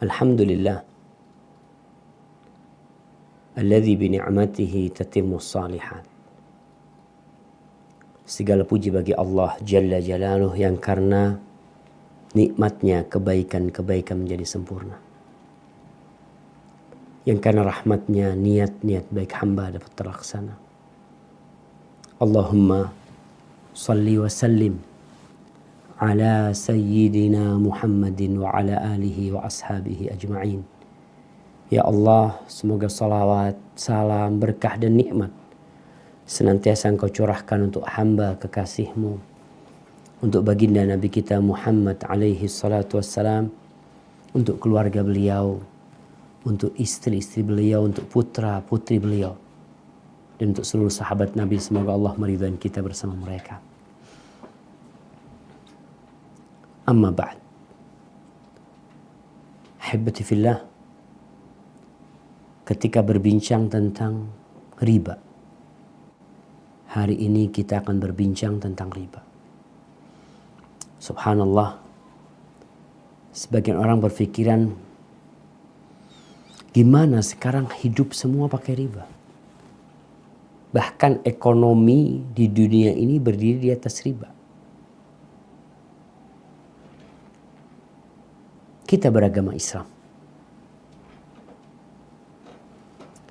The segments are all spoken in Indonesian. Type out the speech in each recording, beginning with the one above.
Alhamdulillah alladzi bi ni'matihi tatimmus shalihat. Segala puji bagi Allah Jalla Jalaluh yang karena nikmatnya kebaikan-kebaikan menjadi sempurna. Yang karena rahmatnya niat-niat baik hamba dapat terlaksana. Allahumma salli wa sallim ala sayyidina Muhammadin wa ala alihi wa ashabihi ajma'in. Ya Allah, semoga salawat, salam, berkah dan nikmat senantiasa Engkau curahkan untuk hamba kekasih-Mu, untuk baginda Nabi kita Muhammad alaihi salatu wassalam, untuk keluarga beliau, untuk istri-istri beliau, untuk putra-putri beliau, dan untuk seluruh sahabat Nabi. Semoga Allah meridhai kita bersama mereka. Amma ba'd. Ahibbati fillah, ketika berbincang tentang riba, hari ini kita akan berbincang tentang riba. Subhanallah, sebagian orang berpikiran, gimana sekarang hidup semua pakai riba? Bahkan ekonomi di dunia ini berdiri di atas riba. Kita beragama Islam.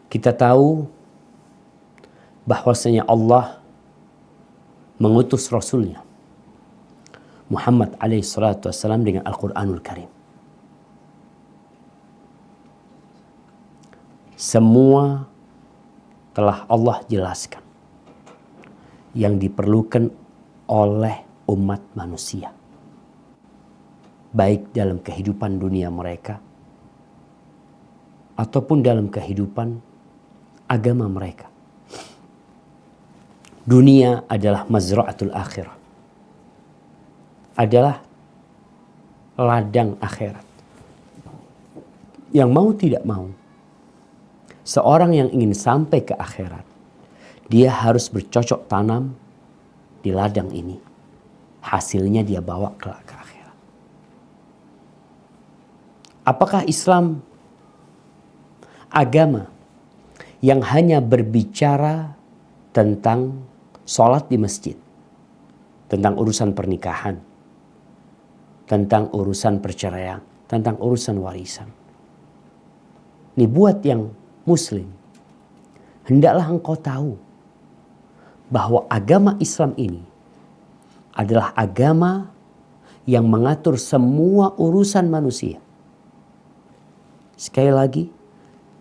Kita tahu bahwasanya Allah mengutus Rasulnya Muhammad alaihi salatu wassalam dengan Al-Quranul Karim. Semua telah Allah jelaskan yang diperlukan oleh umat manusia, baik dalam kehidupan dunia mereka ataupun dalam kehidupan agama mereka. Dunia adalah mazra'atul akhirah, adalah ladang akhirat. Yang mau tidak mau, seorang yang ingin sampai ke akhirat, dia harus bercocok tanam di ladang ini. Hasilnya dia bawa ke akhirat. Apakah Islam agama yang hanya berbicara tentang sholat di masjid, tentang urusan pernikahan, tentang urusan perceraian, tentang urusan warisan? Ini buat yang Muslim, hendaklah engkau tahu bahwa agama Islam ini adalah agama yang mengatur semua urusan manusia. Sekali lagi,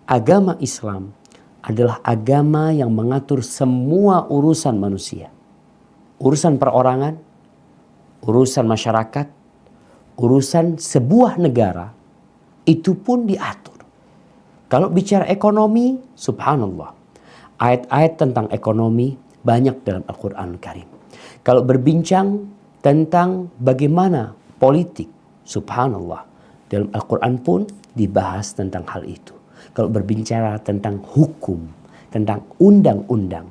agama Islam adalah agama yang mengatur semua urusan manusia. Urusan perorangan, urusan masyarakat, urusan sebuah negara, itu pun diatur. Kalau bicara ekonomi, subhanallah, ayat-ayat tentang ekonomi banyak dalam Al-Quran Al-Karim. Kalau berbincang tentang bagaimana politik, subhanallah, dalam Al-Quran pun dibahas tentang hal itu. Kalau berbicara tentang hukum, tentang undang-undang,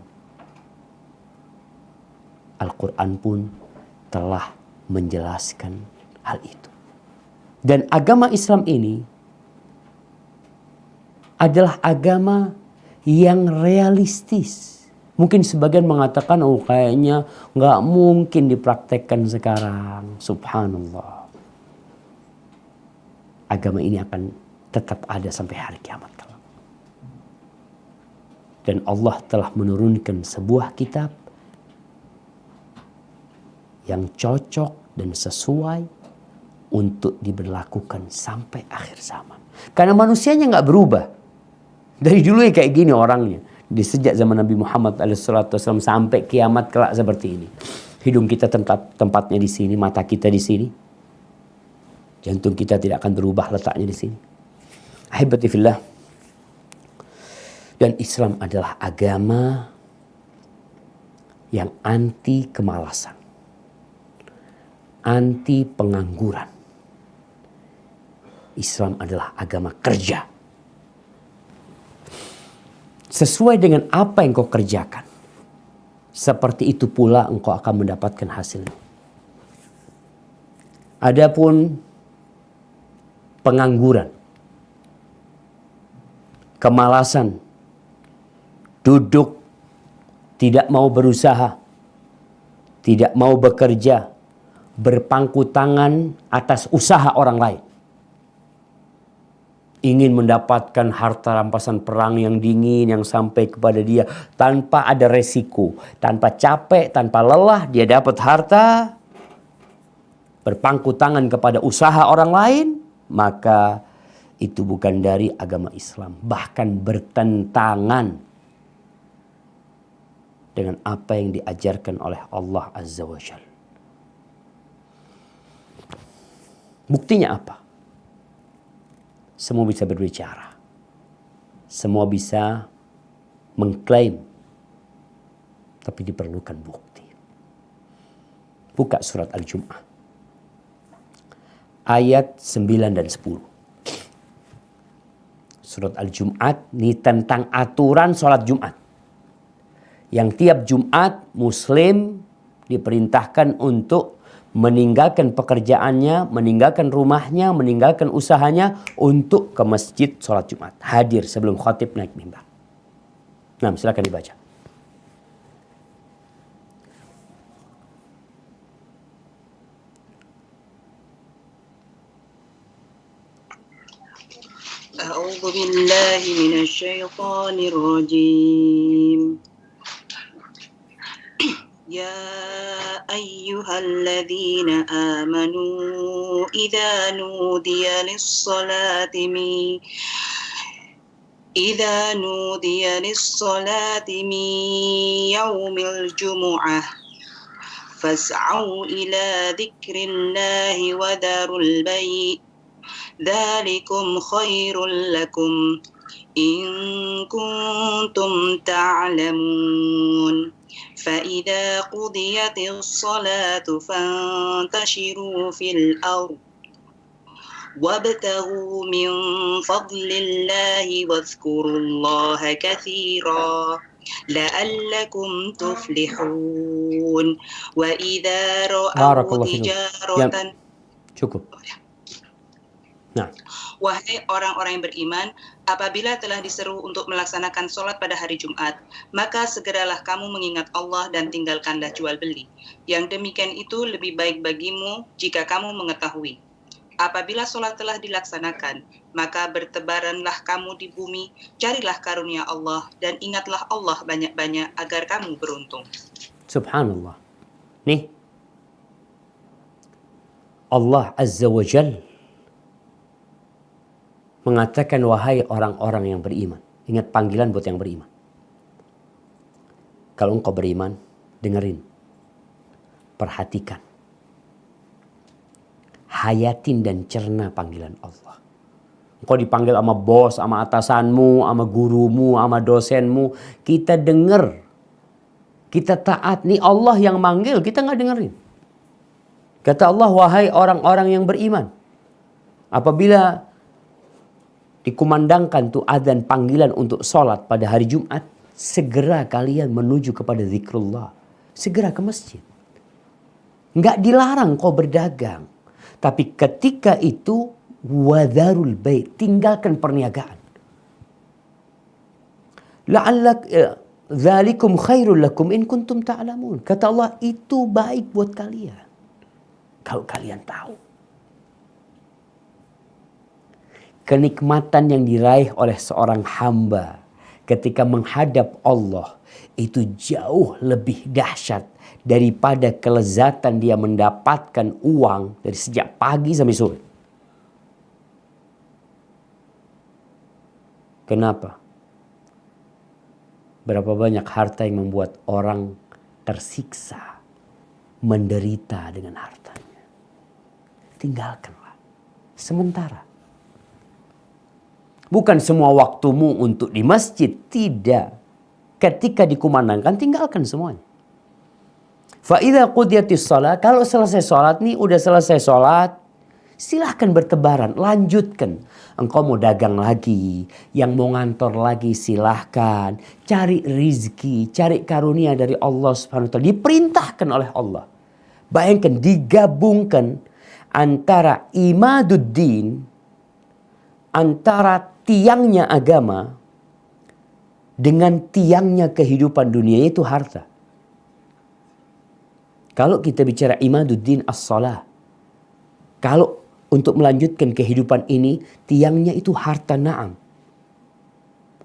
Al-Quran pun telah menjelaskan hal itu. Dan agama Islam ini adalah agama yang realistis. Mungkin sebagian mengatakan, oh kayaknya nggak mungkin dipraktekkan sekarang. Subhanallah. Agama ini akan tetap ada sampai hari kiamat kelak. Dan Allah telah menurunkan sebuah kitab yang cocok dan sesuai untuk diberlakukan sampai akhir zaman. Karena manusianya nggak berubah. Dari dulu ya kayak gini orangnya. Di sejak zaman Nabi Muhammad SAW sampai kiamat kelak seperti ini. Hidung kita tempatnya di sini, mata kita di sini. Jantung kita tidak akan berubah letaknya di sini. Ahibati fillah. Dan Islam adalah agama yang anti kemalasan, anti pengangguran. Islam adalah agama kerja. Sesuai dengan apa yang kau kerjakan, seperti itu pula engkau akan mendapatkan hasilnya. Adapun pengangguran, kemalasan, duduk, tidak mau berusaha, tidak mau bekerja, berpangku tangan atas usaha orang lain. Ingin mendapatkan harta rampasan perang yang dingin yang sampai kepada dia tanpa ada resiko, tanpa capek, tanpa lelah, dia dapat harta. Berpangku tangan kepada usaha orang lain, maka itu bukan dari agama Islam, bahkan bertentangan dengan apa yang diajarkan oleh Allah Azza wa Jalla. Buktinya apa? Semua bisa berbicara. Semua bisa mengklaim. Tapi diperlukan bukti. Buka surat Al-Jum'ah. Ayat 9 dan 10. Surat Al-Jum'at ini tentang aturan sholat Jum'at. Yang tiap Jum'at Muslim diperintahkan untuk meninggalkan pekerjaannya, meninggalkan rumahnya, meninggalkan usahanya untuk ke masjid sholat Jumat. Hadir sebelum khatib naik mimbar. Nah, silakan dibaca. A'udzu billahi minasyaitonir rajim. يا أيها الذين آمنوا إذا نودي للصلاة من يوم الجمعة فاسعوا إلى ذكر الله وذروا البيع ذلكم خير لكم إن كنتم تعلمون فإذا قضيت الصلاة فانتشروا في الأرض وابتغوا من فضل الله واذكروا الله كثيرا لعلكم تفلحون وإذا رأوا تجارة. Cukup. Nah. Wahai orang-orang yang beriman, apabila telah diseru untuk melaksanakan sholat pada hari Jumat, maka segeralah kamu mengingat Allah dan tinggalkanlah jual beli. Yang demikian itu lebih baik bagimu jika kamu mengetahui. Apabila sholat telah dilaksanakan, maka bertebaranlah kamu di bumi, carilah karunia Allah, dan ingatlah Allah banyak-banyak agar kamu beruntung. Subhanallah. Nih, Allah Azza wa Jalla mengatakan, wahai orang-orang yang beriman. Ingat panggilan buat yang beriman. Kalau engkau beriman, dengerin. Perhatikan. Hayatin dan cerna panggilan Allah. Engkau dipanggil sama bos, sama atasanmu, sama gurumu, sama dosenmu. Kita denger. Kita taat. Nih Allah yang manggil, kita gak dengerin. Kata Allah, wahai orang-orang yang beriman. Apabila dikumandangkan tuh adzan panggilan untuk sholat pada hari Jumat, segera kalian menuju kepada zikrullah. Segera ke masjid. Nggak dilarang kau berdagang. Tapi ketika itu, wadharul bai', tinggalkan perniagaan. La'allak dzalikum khairul lakum in kuntum ta'lamun. Kata Allah, itu baik buat kalian. Kalau kalian tahu. Kenikmatan yang diraih oleh seorang hamba ketika menghadap Allah itu jauh lebih dahsyat daripada kelezatan dia mendapatkan uang dari sejak pagi sampai sore. Kenapa? Berapa banyak harta yang membuat orang tersiksa, menderita dengan hartanya. Tinggalkanlah. Sementara. Bukan semua waktumu untuk di masjid. Tidak. Ketika dikumandangkan, tinggalkan semuanya. Fa'idha qudiyatis salat. Kalau selesai sholat nih, udah selesai sholat. Silahkan bertebaran. Lanjutkan. Engkau mau dagang lagi. Yang mau ngantor lagi, silahkan. Cari rizki. Cari karunia dari Allah Subhanahu wa ta'ala. Diperintahkan oleh Allah. Bayangkan, digabungkan antara imaduddin, antara tiangnya agama dengan tiangnya kehidupan dunia itu harta. Kalau kita bicara imaduddin as-salah, kalau untuk melanjutkan kehidupan ini, tiangnya itu harta, na'am.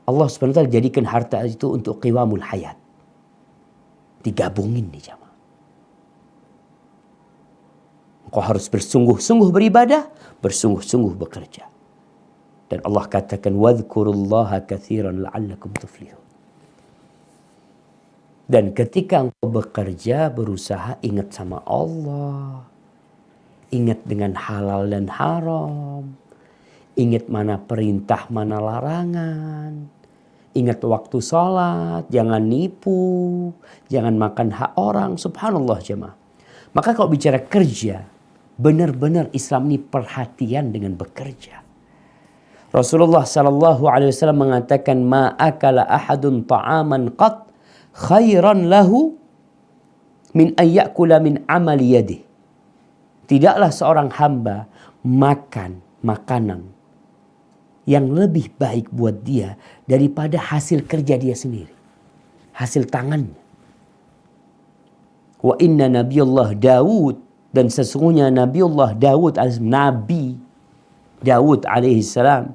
Allah SWT jadikan harta itu untuk qiwamul hayat. Digabungin nih jamaah. Engkau harus bersungguh-sungguh beribadah, bersungguh-sungguh bekerja. Dan Allah katakan, wadhkurullaha katsiran la'allakum tuflihun. Dan ketika engkau bekerja, berusaha, ingat sama Allah. Ingat dengan halal dan haram. Ingat mana perintah, mana larangan. Ingat waktu sholat, jangan nipu, jangan makan hak orang. Subhanallah jemaah. Maka kalau bicara kerja, benar-benar Islam ini perhatian dengan bekerja. Rasulullah SAW mengatakan, ma akala ahadun ta'aman qat khairan lahu min ayyakula min amali yadih. Tidaklah seorang hamba makan makanan yang lebih baik buat dia daripada hasil kerja dia sendiri. Hasil tangannya. Wa inna nabiyullah Daud, dan sesungguhnya Nabiullah Daud, Nabi Daud alaihissalam,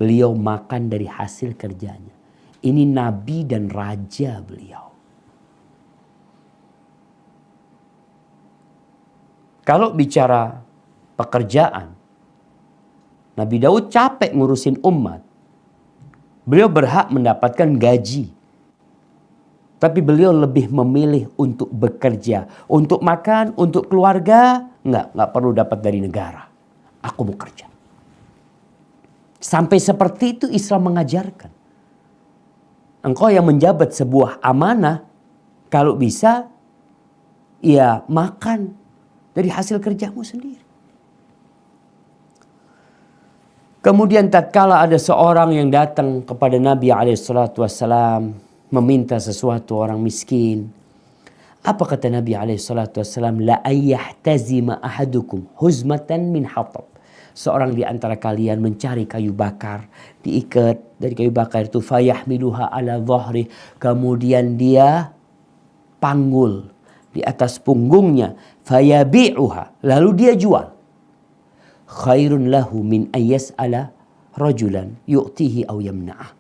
beliau makan dari hasil kerjanya. Ini nabi dan raja beliau. Kalau bicara pekerjaan, Nabi Daud capek ngurusin umat. Beliau berhak mendapatkan gaji. Tapi beliau lebih memilih untuk bekerja. Untuk makan, untuk keluarga. Enggak perlu dapat dari negara. Aku mau kerja. Sampai seperti itu Islam mengajarkan. Engkau yang menjabat sebuah amanah, kalau bisa, ya makan dari hasil kerjamu sendiri. Kemudian tatkala ada seorang yang datang kepada Nabi SAW meminta sesuatu, orang miskin. Apa kata Nabi SAW? La ayyahtazima ahadukum huzmatan min hatab. Seorang di antara kalian mencari kayu bakar, diikat dari kayu bakar itu, fayahmiluha ala dhahri, kemudian dia panggul di atas punggungnya, fayabi'uha, lalu dia jual. Khairun lahu min ayyas'ala rajulan yu'tihi aw yamna'ah.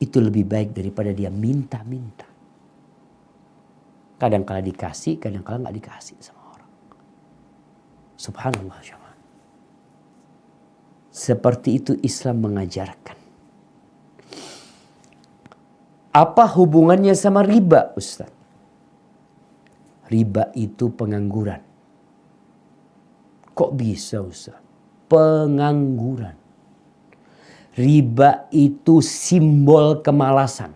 Itu lebih baik daripada dia minta-minta. Kadang-kala dikasih, kadang-kala nggak dikasih sama orang. Subhanallah jemaah. Seperti itu Islam mengajarkan. Apa hubungannya sama riba, Ustaz? Riba itu pengangguran. Kok bisa, Ustaz? Pengangguran. Riba itu simbol kemalasan.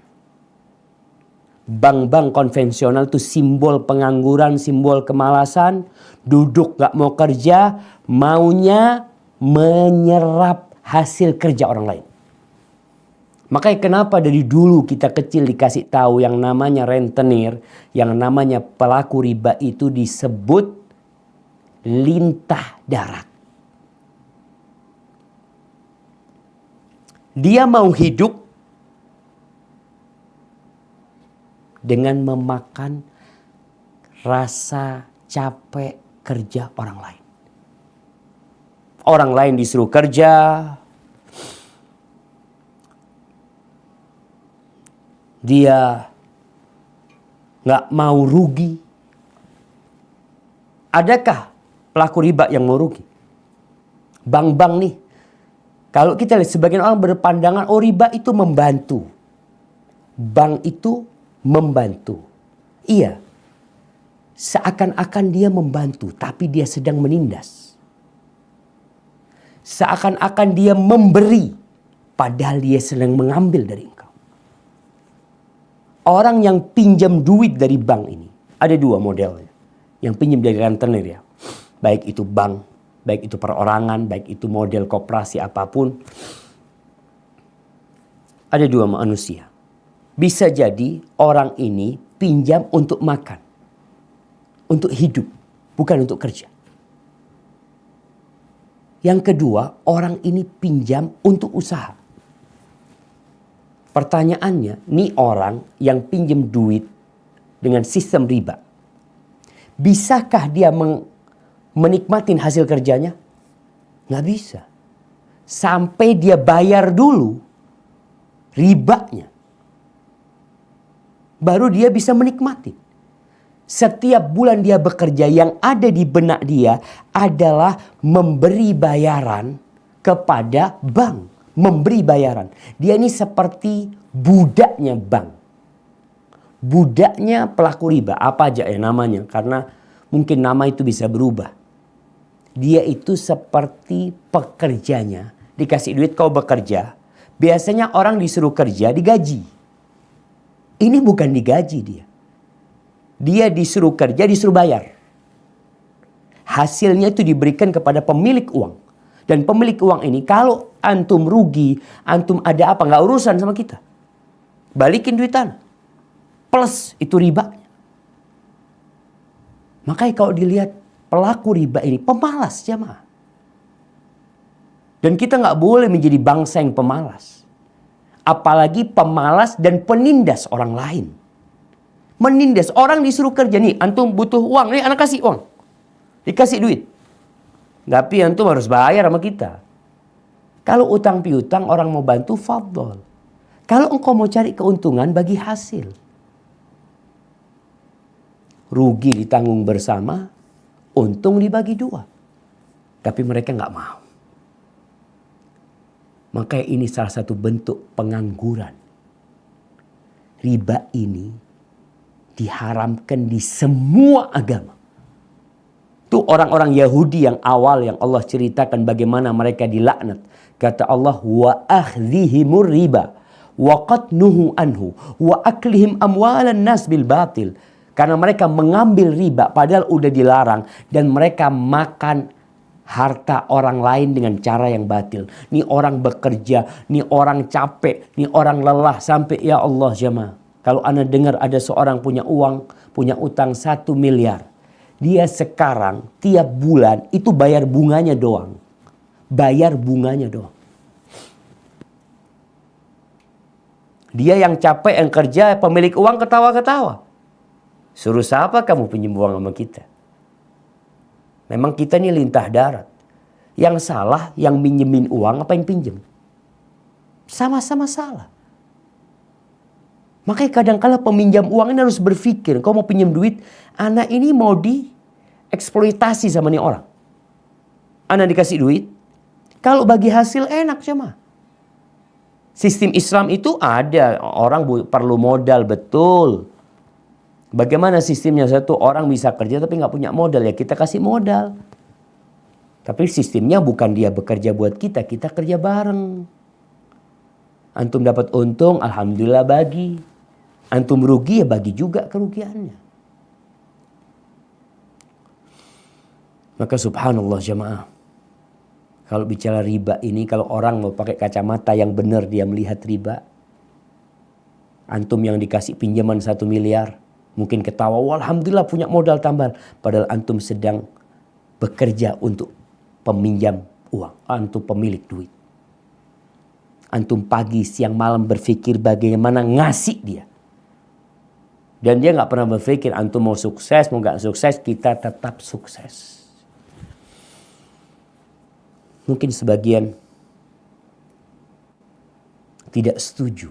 Bank-bank konvensional itu simbol pengangguran, simbol kemalasan. Duduk gak mau kerja, maunya menyerap hasil kerja orang lain. Makanya kenapa dari dulu kita kecil dikasih tahu yang namanya rentenir, yang namanya pelaku riba itu disebut lintah darat. Dia mau hidup dengan memakan rasa capek kerja orang lain. Orang lain disuruh kerja, dia nggak mau rugi. Adakah pelaku riba yang mau rugi? Bank-bank nih, kalau kita lihat sebagian orang berpandangan, oh riba itu membantu. Bank itu membantu. Iya, seakan-akan dia membantu, tapi dia sedang menindas. Seakan-akan dia memberi, padahal dia sedang mengambil dari engkau. Orang yang pinjam duit dari bank ini, ada dua modelnya. Yang pinjam dari rentenir ya. Baik itu bank, baik itu perorangan, baik itu model koperasi apapun. Ada dua manusia. Bisa jadi orang ini pinjam untuk makan. Untuk hidup, bukan untuk kerja. Yang kedua, orang ini pinjam untuk usaha. Pertanyaannya, nih orang yang pinjam duit dengan sistem riba, bisakah dia menikmatin hasil kerjanya? Nggak bisa. Sampai dia bayar dulu ribanya, baru dia bisa menikmati. Setiap bulan dia bekerja, yang ada di benak dia adalah memberi bayaran kepada bank. Memberi bayaran. Dia ini seperti budaknya bank. Budaknya pelaku riba. Apa aja ya namanya. Karena mungkin nama itu bisa berubah. Dia itu seperti pekerjanya. Dikasih duit kau bekerja. Biasanya orang disuruh kerja digaji. Ini bukan digaji dia. Dia disuruh kerja, disuruh bayar. Hasilnya itu diberikan kepada pemilik uang. Dan pemilik uang ini kalau antum rugi, antum ada apa, nggak urusan sama kita. Balikin duit tanah. Plus itu ribanya. Makanya kalau dilihat pelaku riba ini pemalas jamaah. Dan kita nggak boleh menjadi bangsa yang pemalas. Apalagi pemalas dan penindas orang lain. Menindas. Orang disuruh kerja nih. Antum butuh uang. Nih anak kasih uang. Dikasih duit. Tapi antum harus bayar sama kita. Kalau utang piutang orang mau bantu, fadol. Kalau engkau mau cari keuntungan, bagi hasil. Rugi ditanggung bersama. Untung dibagi dua. Tapi mereka nggak mau. Makanya ini salah satu bentuk pengangguran. Riba ini diharamkan di semua agama. Itu orang-orang Yahudi yang awal yang Allah ceritakan bagaimana mereka dilaknat. Kata Allah, wa akhdhihimur riba wa qatnuhu anhu wa aklihim amwalan nas bil batil. Karena mereka mengambil riba padahal udah dilarang dan mereka makan harta orang lain dengan cara yang batil. Nih orang bekerja, nih orang capek, nih orang lelah sampai ya Allah jemaah. Kalau Anda dengar ada seorang punya uang, punya utang 1 miliar. Dia sekarang tiap bulan itu bayar bunganya doang. Bayar bunganya doang. Dia yang capek, yang kerja, pemilik uang ketawa-ketawa. Suruh siapa kamu pinjam uang sama kita? Memang kita ini lintah darat. Yang salah yang minjemin uang apa yang pinjem? Sama-sama salah. Makanya kadang-kala peminjam uang ini harus berpikir, kau mau pinjam duit, anak ini mau dieksploitasi sama nih orang. Anak dikasih duit, kalau bagi hasil enak cuma. Sistem Islam itu ada, orang perlu modal betul. Bagaimana sistemnya? Satu orang bisa kerja tapi nggak punya modal, ya kita kasih modal. Tapi sistemnya bukan dia bekerja buat kita, kita kerja bareng. Antum dapat untung, alhamdulillah bagi. Antum rugi, ya bagi juga kerugiannya. Maka subhanallah jemaah. Kalau bicara riba ini, kalau orang mau pakai kacamata yang benar dia melihat riba. Antum yang dikasih pinjaman 1 miliar. Mungkin ketawa, alhamdulillah punya modal tambahan. Padahal antum sedang bekerja untuk peminjam uang. Antum pemilik duit. Antum pagi, siang, malam berpikir bagaimana ngasih dia. Dan dia gak pernah berpikir antum mau sukses, mau gak sukses, kita tetap sukses. Mungkin sebagian tidak setuju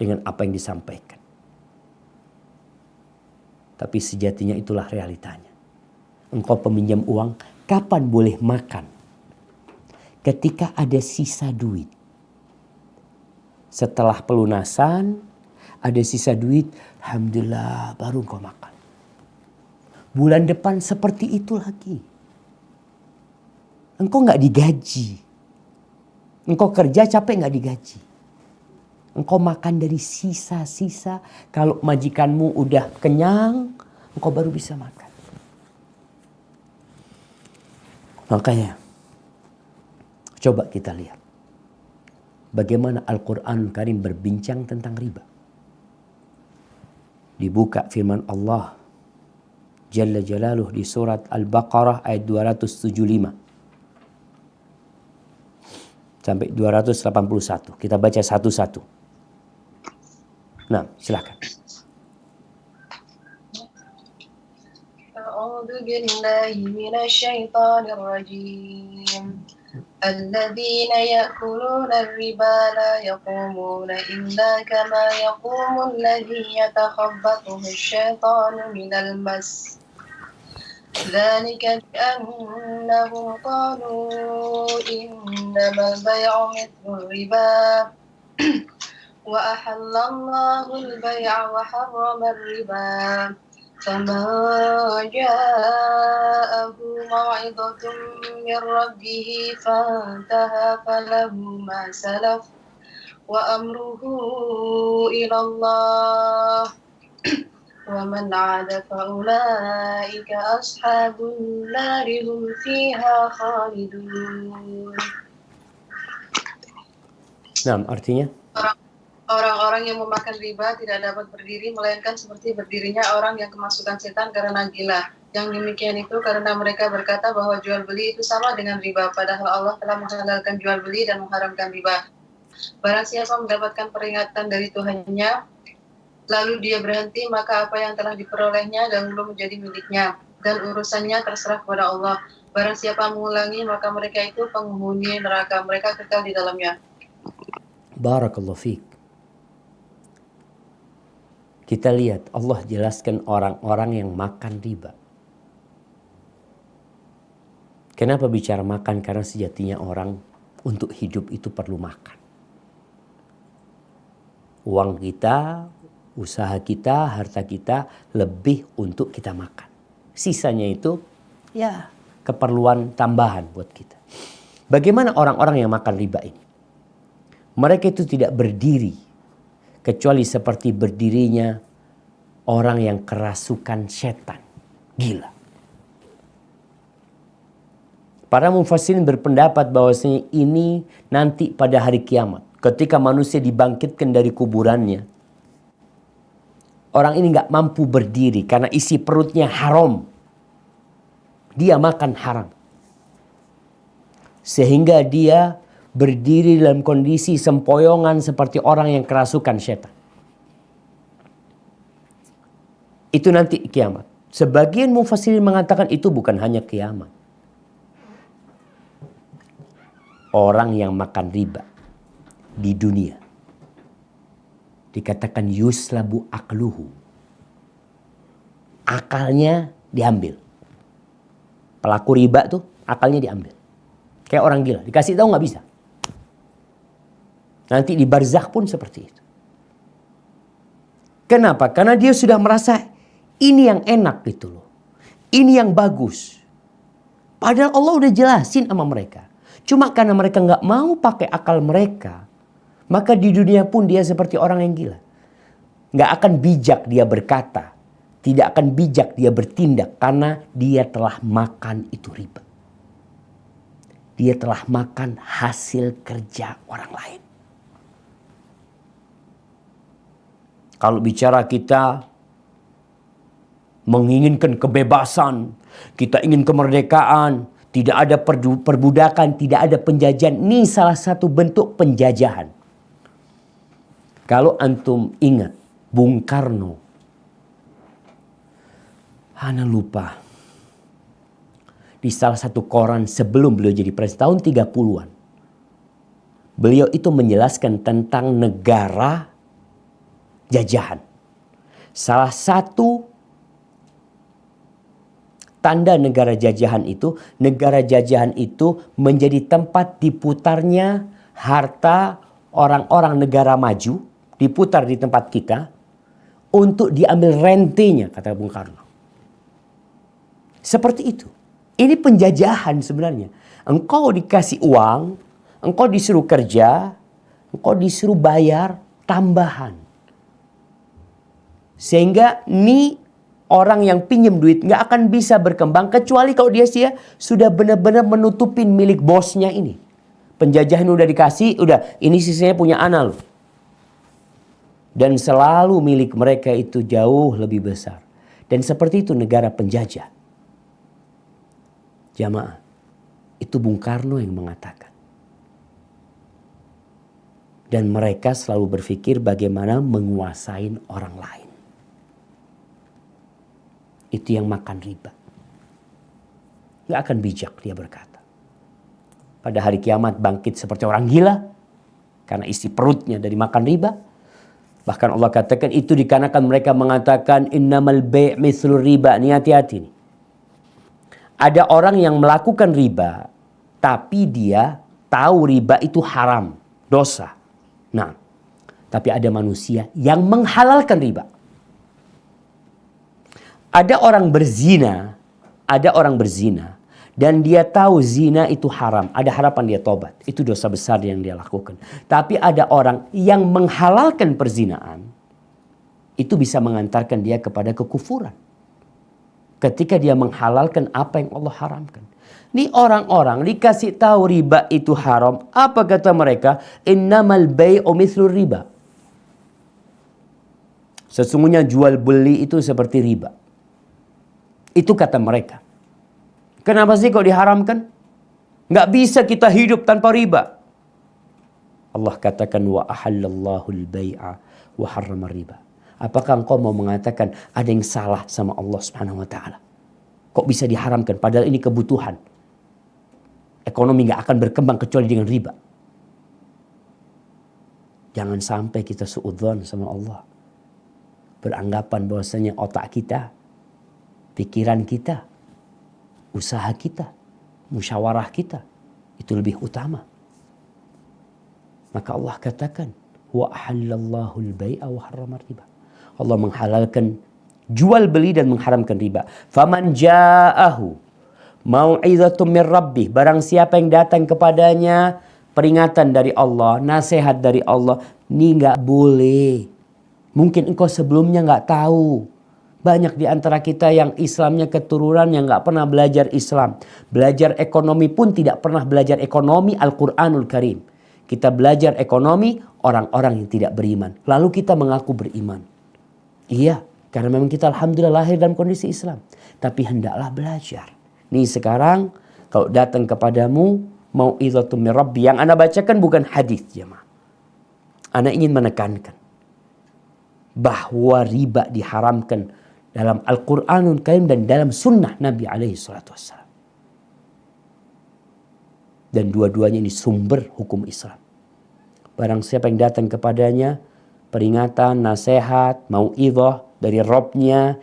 dengan apa yang disampaikan. Tapi sejatinya itulah realitanya. Engkau peminjam uang, kapan boleh makan? Ketika ada sisa duit. Setelah pelunasan, ada sisa duit, alhamdulillah baru engkau makan. Bulan depan seperti itu lagi. Engkau gak digaji. Engkau kerja capek gak digaji. Engkau makan dari sisa-sisa. Kalau majikanmu udah kenyang, engkau baru bisa makan. Makanya, coba kita lihat. Bagaimana Al-Quran Karim berbincang tentang riba. Dibuka firman Allah Jalla Jalaluh di surat Al-Baqarah ayat 275. sampai 281. Kita baca satu-satu. Nah, silakan. A'udzu billahi minasyaitonir rajim. الذين يأكلون الربا لا يقومون إلا كما يقوم الذي يتخبطه الشيطان من المس ذلك بأنهم قالوا إنما البيع مثل الربا وأحل الله البيع وحرم الربا فمن جاءه موعظة من ربه فانتهى فله ما سلف وأمره إلى الله ومن عاد فأولئك أصحاب النار هم فيها خالدون. Nah, artinya? Orang-orang yang memakan riba tidak dapat berdiri melainkan seperti berdirinya orang yang kemasukan setan karena gila. Yang demikian itu karena mereka berkata bahwa jual beli itu sama dengan riba, padahal Allah telah menghalalkan jual beli dan mengharamkan riba. Barang siapa mendapatkan peringatan dari Tuhannya, lalu dia berhenti, maka apa yang telah diperolehnya dahulu menjadi miliknya, dan urusannya terserah kepada Allah. Barang siapa mengulangi, maka mereka itu penghuni neraka, mereka kekal di dalamnya. Barakallahu fiik. Kita lihat Allah jelaskan orang-orang yang makan riba. Kenapa bicara makan? Karena sejatinya orang untuk hidup itu perlu makan. Uang kita, usaha kita, harta kita lebih untuk kita makan. Sisanya itu ya keperluan tambahan buat kita. Bagaimana orang-orang yang makan riba ini? Mereka itu tidak berdiri kecuali seperti berdirinya orang yang kerasukan setan, gila. Para mufassirin berpendapat bahwasanya ini nanti pada hari kiamat, ketika manusia dibangkitkan dari kuburannya, orang ini nggak mampu berdiri karena isi perutnya haram. Dia makan haram, sehingga dia berdiri dalam kondisi sempoyongan seperti orang yang kerasukan setan. Itu nanti kiamat. Sebagian mufassirin mengatakan itu bukan hanya kiamat. Orang yang makan riba di dunia dikatakan yuslabu akluhu. Akalnya diambil. Pelaku riba tuh akalnya diambil. Kayak orang gila, dikasih tahu nggak bisa. Nanti di barzakh pun seperti itu. Kenapa? Karena dia sudah merasa ini yang enak gitu loh. Ini yang bagus. Padahal Allah udah jelasin sama mereka. Cuma karena mereka nggak mau pakai akal mereka, maka di dunia pun dia seperti orang yang gila. Nggak akan bijak dia berkata, tidak akan bijak dia bertindak karena dia telah makan itu riba. Dia telah makan hasil kerja orang lain. Kalau bicara kita menginginkan kebebasan, kita ingin kemerdekaan, tidak ada perbudakan, tidak ada penjajahan. Ini salah satu bentuk penjajahan. Kalau antum ingat Bung Karno, Ana lupa, di salah satu koran sebelum beliau jadi presiden tahun 30-an. Beliau itu menjelaskan tentang negara jajahan. Salah satu tanda negara jajahan itu menjadi tempat diputarnya harta orang-orang negara maju, diputar di tempat kita untuk diambil rentenya, kata Bung Karno. Seperti itu. Ini penjajahan sebenarnya. Engkau dikasih uang, engkau disuruh kerja, engkau disuruh bayar tambahan. Sehingga ini orang yang pinjam duit nggak akan bisa berkembang kecuali kalau dia sudah benar-benar menutupin milik bosnya ini. Penjajahan udah dikasih, udah ini sisanya punya ana loh. Dan selalu milik mereka itu jauh lebih besar. Dan seperti itu negara penjajah. Jamaah, itu Bung Karno yang mengatakan. Dan mereka selalu berpikir bagaimana menguasai orang lain. Itu yang makan riba. Gak akan bijak, dia berkata. Pada hari kiamat bangkit seperti orang gila. Karena isi perutnya dari makan riba. Bahkan Allah katakan itu dikarenakan mereka mengatakan innamal bai' mithlur riba. Ini hati-hati nih. Ada orang yang melakukan riba, tapi dia tahu riba itu haram, dosa. Nah, tapi ada manusia yang menghalalkan riba. Ada orang berzina, dan dia tahu zina itu haram. Ada harapan dia tobat. Itu dosa besar yang dia lakukan. Tapi ada orang yang menghalalkan perzinaan, itu bisa mengantarkan dia kepada kekufuran. Ketika dia menghalalkan apa yang Allah haramkan. Ini orang-orang dikasih tahu riba itu haram. Apa kata mereka? Innamal bai'u mithlur riba. Sesungguhnya jual beli itu seperti riba. Itu kata mereka. Kenapa sih kok diharamkan? Nggak bisa kita hidup tanpa riba. Allah katakan wa ahallallahu al-bai'a wa harrama riba. Apakah engkau mau mengatakan ada yang salah sama Allah Subhanahu wa taala? Kok bisa diharamkan padahal ini kebutuhan? Ekonomi nggak akan berkembang kecuali dengan riba. Jangan sampai kita suudzon sama Allah. Beranggapan bahwasanya otak kita, pikiran kita, usaha kita, musyawarah kita itu lebih utama. Maka Allah katakan wa ahallallahu al-bai'a wa harrama riba. Allah menghalalkan jual beli dan mengharamkan riba. Faman ja'ahu mau'izatun min rabbih, barang siapa yang datang kepadanya peringatan dari Allah, nasihat dari Allah, ini enggak boleh. Mungkin engkau sebelumnya enggak tahu. Banyak di antara kita yang Islamnya keturunan yang enggak pernah belajar Islam. Belajar ekonomi pun tidak pernah belajar ekonomi Al-Qur'anul Karim. Kita belajar ekonomi orang-orang yang tidak beriman. Lalu kita mengaku beriman. Iya, karena memang kita alhamdulillah lahir dalam kondisi Islam. Tapi hendaklah belajar. Nih sekarang kalau datang kepadamu mau'izatun min rabbi, yang Anda bacakan bukan hadis jemaah. Anda ingin menekankan bahwa riba diharamkan dalam Al-Qur'anul Karim dan dalam sunnah Nabi alaihi salatu wassalam. Dan dua-duanya ini sumber hukum Islam. Barang siapa yang datang kepadanya peringatan, nasihat, mau'izah dari Rabbnya,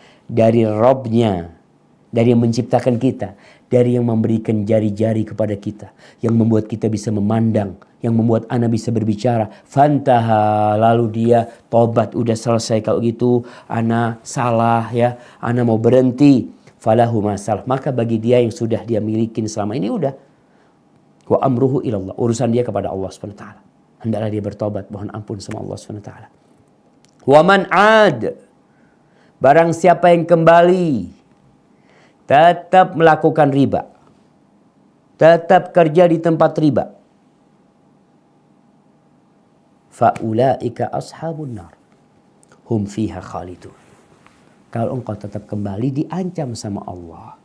dari yang menciptakan kita, dari yang memberikan jari-jari kepada kita, yang membuat kita bisa memandang, yang membuat anak bisa berbicara. Fantaha, lalu dia tobat, udah selesai kalau gitu, anak salah ya, anak mau berhenti. Falahu masalah, maka bagi dia yang sudah dia milikin selama ini udah. Wa amruhu ilallah, urusan dia kepada Allah Subhanahu wa taala. Hendaklah dia bertobat, mohon ampun sama Allah Subhanahu wa taala. Wa man 'ad, barang siapa yang kembali tetap melakukan riba, tetap kerja di tempat riba, fa ulaika ashabun nar hum fiha khalidun. Kalau engkau tetap kembali diancam sama Allah,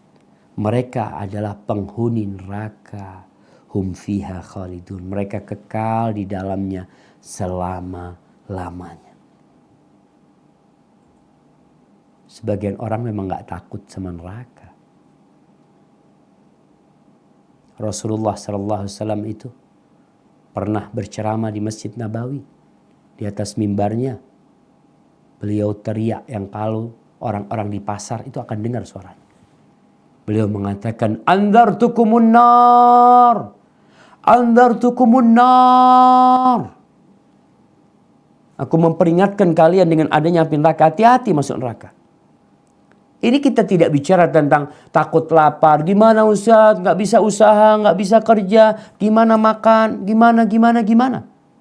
mereka adalah penghuni neraka. Hum fiha khalidun, mereka kekal di dalamnya selama-lamanya. Sebagian orang memang gak takut sama neraka. Rasulullah SAW itu pernah berceramah di Masjid Nabawi. Di atas mimbarnya beliau teriak yang kalau orang-orang di pasar itu akan dengar suaranya. Beliau mengatakan, Anzartukumun nar, Anzartukumun nar. Aku memperingatkan kalian dengan adanya api neraka. Hati-hati masuk neraka. Ini kita tidak bicara tentang takut lapar. Gimana Ustaz? Gak bisa usaha, gak bisa kerja. Gimana makan? Gimana?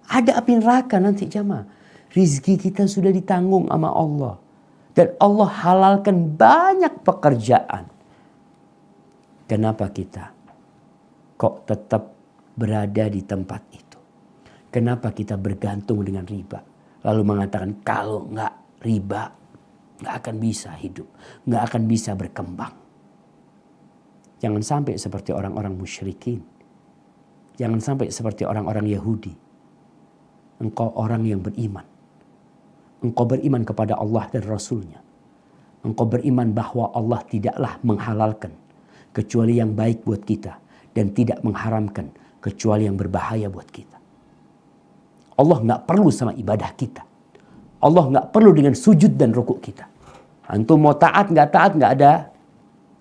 Ada api neraka nanti jamaah. Rizki kita sudah ditanggung sama Allah. Dan Allah halalkan banyak pekerjaan. Kenapa kita kok tetap berada di tempat itu? Kenapa kita bergantung dengan riba? Lalu mengatakan kalau nggak riba nggak akan bisa hidup, nggak akan bisa berkembang. Jangan sampai seperti orang-orang musyrikin. Jangan sampai seperti orang-orang Yahudi. engkau orang yang beriman. Engkau beriman kepada Allah dan Rasul-Nya. Engkau beriman bahwa Allah tidaklah menghalalkan kecuali yang baik buat kita dan tidak mengharamkan kecuali yang berbahaya buat kita. Allah nggak perlu sama ibadah kita. Allah nggak perlu dengan sujud dan rukuk kita. Antum mau taat nggak ada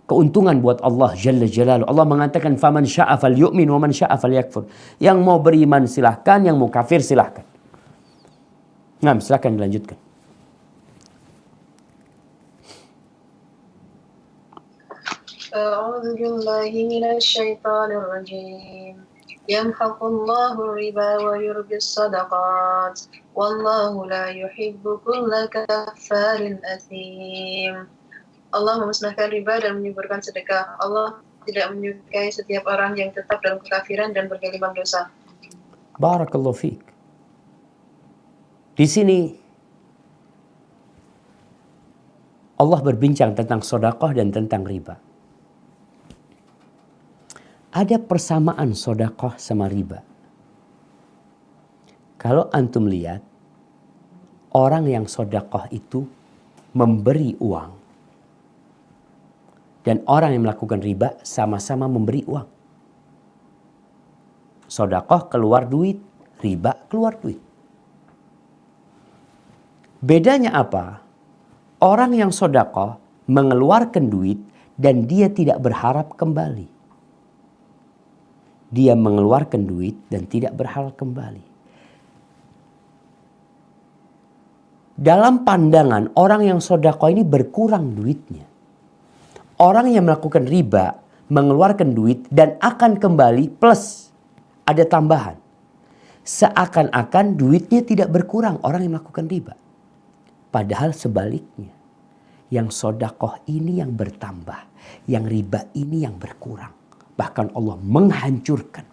keuntungan buat Allah Jalla Jalaluhu. Allah mengatakan faman syaa falyu'min wa man syaa falyakfur. Yang mau beriman silahkan, yang mau kafir silahkan. Nah, silahkan dilanjutkan. A'udzu billahi minasy syaithanir rajim. Yamhaqullahu riba wa yurbis shadaqat. Wallahu la yuhibbu kulla kaffarin athim. Allah memusnahkan riba dan menyuburkan sedekah. Allah tidak menyukai setiap orang yang tetap dalam kekafiran dan bergelimang dosa. Barakallahu fiik. Di sini Allah berbincang tentang sedekah dan tentang riba. Ada persamaan sedekah sama riba. Kalau antum lihat, orang yang sedekah itu memberi uang. Dan orang yang melakukan riba sama-sama memberi uang. Sedekah keluar duit, riba keluar duit. Bedanya apa? Orang yang sedekah mengeluarkan duit dan dia tidak berharap kembali. Dia mengeluarkan duit dan tidak berharap kembali. Dalam pandangan orang yang sedekah ini berkurang duitnya. Orang yang melakukan riba mengeluarkan duit dan akan kembali plus ada tambahan. Seakan-akan duitnya tidak berkurang orang yang melakukan riba. Padahal sebaliknya. Yang sedekah ini yang bertambah. Yang riba ini yang berkurang. Bahkan Allah menghancurkan.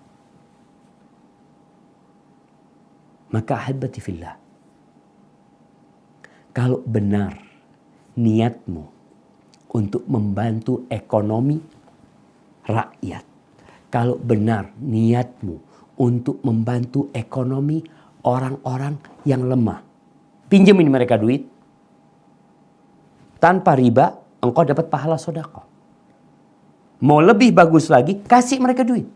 Maka ahibati fillah. Kalau benar niatmu untuk membantu ekonomi rakyat. Kalau benar niatmu untuk membantu ekonomi orang-orang yang lemah. Pinjemin mereka duit. Tanpa riba, engkau dapat pahala sedekah. Mau lebih bagus lagi, kasih mereka duit.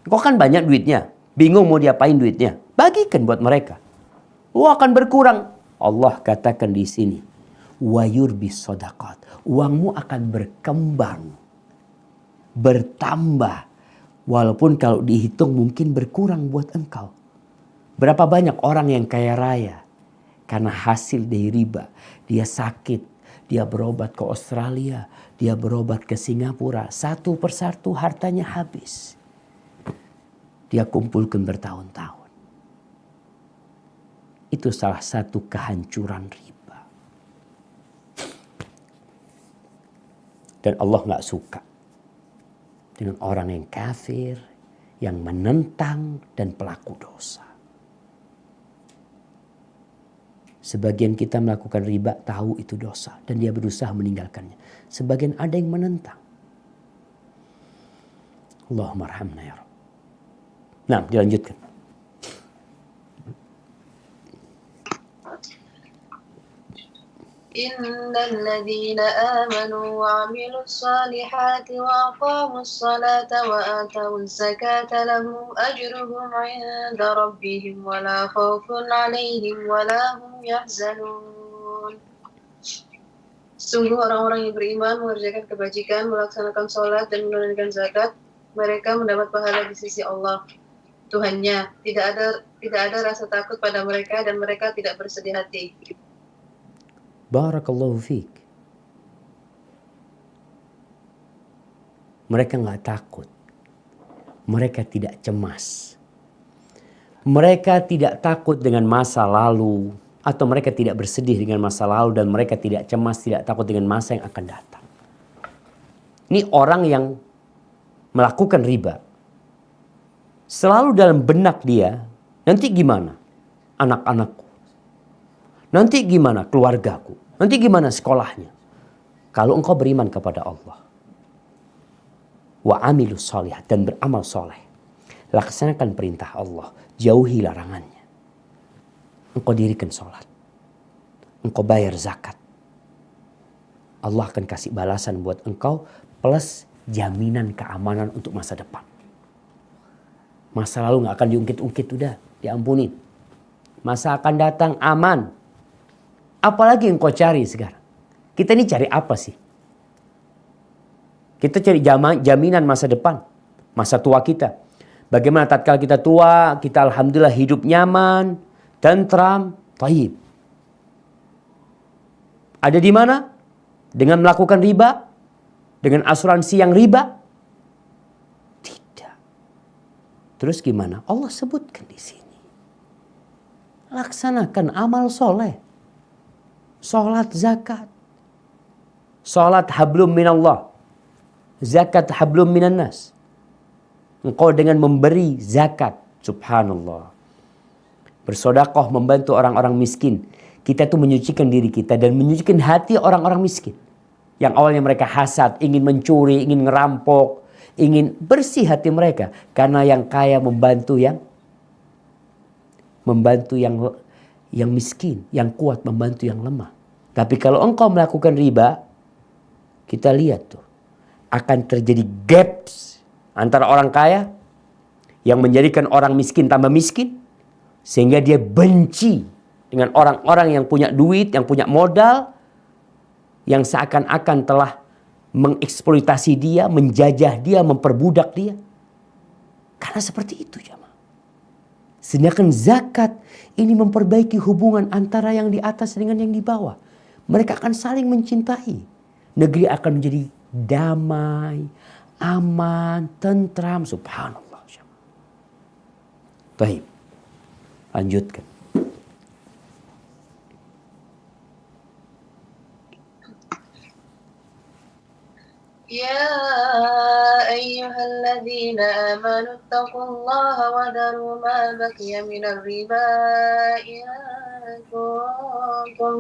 Engkau kan banyak duitnya. Bingung mau diapain duitnya. Bagikan buat mereka. Akan berkurang. Allah katakan di sini. Wa yurbis shadaqat. Uangmu akan berkembang. Bertambah. Walaupun kalau dihitung mungkin berkurang buat engkau. Berapa banyak orang yang kaya raya. Karena hasil dari riba. Dia sakit. Dia berobat ke Australia. Dia berobat ke Singapura. Satu persatu hartanya habis. Dia kumpulkan bertahun-tahun. Itu salah satu kehancuran riba. Dan Allah gak suka dengan orang yang kafir, yang menentang dan pelaku dosa. Sebagian kita melakukan riba tahu itu dosa dan dia berusaha meninggalkannya. Sebagian ada yang menentang. Allahumma arhamna ya Rabb. Nah, dilanjutkan. Innal ladzina amanu wa 'amilus solihati wa aqamus salata wa atawuz zakata lahum ajruhum 'inda rabbihim wa la khaufun 'alaihim wa la hum yahzanun. Sungguh orang-orang yang beriman mengerjakan kebajikan, melaksanakan sholat dan menunaikan zakat, mereka mendapat pahala di sisi Allah Tuhannya. Tidak ada rasa takut pada mereka dan mereka tidak bersedih hati. Barakallahu fiik. Mereka gak takut. Mereka tidak cemas. Mereka tidak takut dengan masa lalu. Atau mereka tidak bersedih dengan masa lalu. Dan mereka tidak cemas, tidak takut dengan masa yang akan datang. Ini orang yang melakukan riba. Selalu dalam benak dia, nanti gimana anak-anakku? Nanti gimana keluargaku? Nanti gimana sekolahnya? Kalau engkau beriman kepada Allah. Wa amilus sholihat dan beramal soleh. Laksanakan perintah Allah. Jauhi larangannya. engkau dirikan sholat, engkau bayar zakat, Allah akan kasih balasan buat engkau plus jaminan keamanan untuk masa depan. Masa lalu gak akan diungkit-ungkit, udah diampunin. Masa akan datang aman. Apalagi yang kau cari sekarang? Kita ini cari apa sih? Kita cari jaminan masa depan, masa tua kita. Bagaimana tatkala kita tua, kita alhamdulillah hidup nyaman, tentram, thayyib. Ada di mana? Dengan melakukan riba? Dengan asuransi yang riba? Tidak. Terus gimana? Allah sebutkan di sini. Laksanakan amal soleh. Sholat, zakat. Sholat hablum minallah. Zakat hablum minannas. Engkau dengan memberi zakat. Subhanallah. Bersodakoh membantu orang-orang miskin. Kita tuh menyucikan diri kita dan menyucikan hati orang-orang miskin. Yang awalnya mereka hasad, ingin mencuri, ingin ngerampok, ingin bersih hati mereka. Karena yang kaya membantu yang miskin, yang kuat membantu yang lemah. Tapi kalau engkau melakukan riba, kita lihat tuh, akan terjadi gaps antara orang kaya yang menjadikan orang miskin tambah miskin, sehingga dia benci dengan orang-orang yang punya duit, yang punya modal, yang seakan-akan telah mengeksploitasi dia, menjajah dia, memperbudak dia. Karena seperti itu jemaah. Sedangkan zakat ini memperbaiki hubungan antara yang di atas dengan yang di bawah. Mereka akan saling mencintai. Negeri akan menjadi damai, aman, tentram. Subhanallah. Baik. Lanjutkan. يا أيها الذين آمنوا اتقوا الله وذروا ما بقي من الربا إن كنتم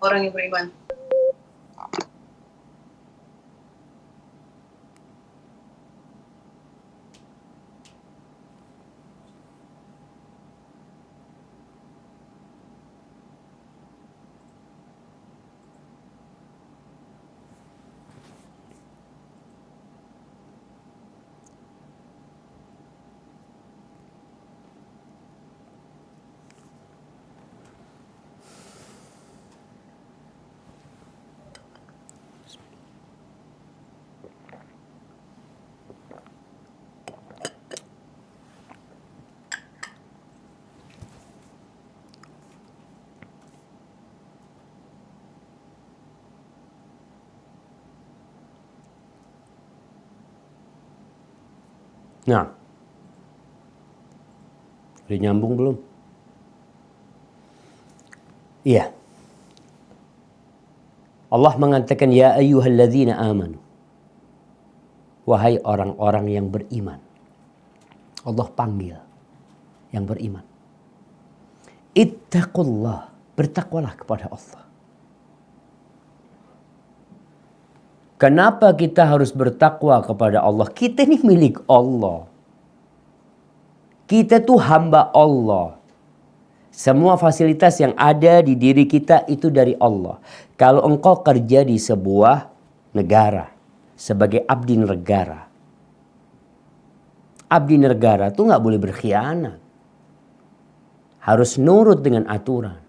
orang yang beriman. Nah, udah nyambung belum? Iya. Allah mengatakan, ya ayyuhalladzina amanu. Wahai orang-orang yang beriman. Allah panggil yang beriman. Ittaqullah, bertakwalah kepada Allah. Kenapa kita harus bertakwa kepada Allah? Kita ini milik Allah. Kita tuh hamba Allah. Semua fasilitas yang ada di diri kita itu dari Allah. Kalau engkau kerja di sebuah negara sebagai abdi negara. Abdi negara tuh gak boleh berkhianat. Harus nurut dengan aturan.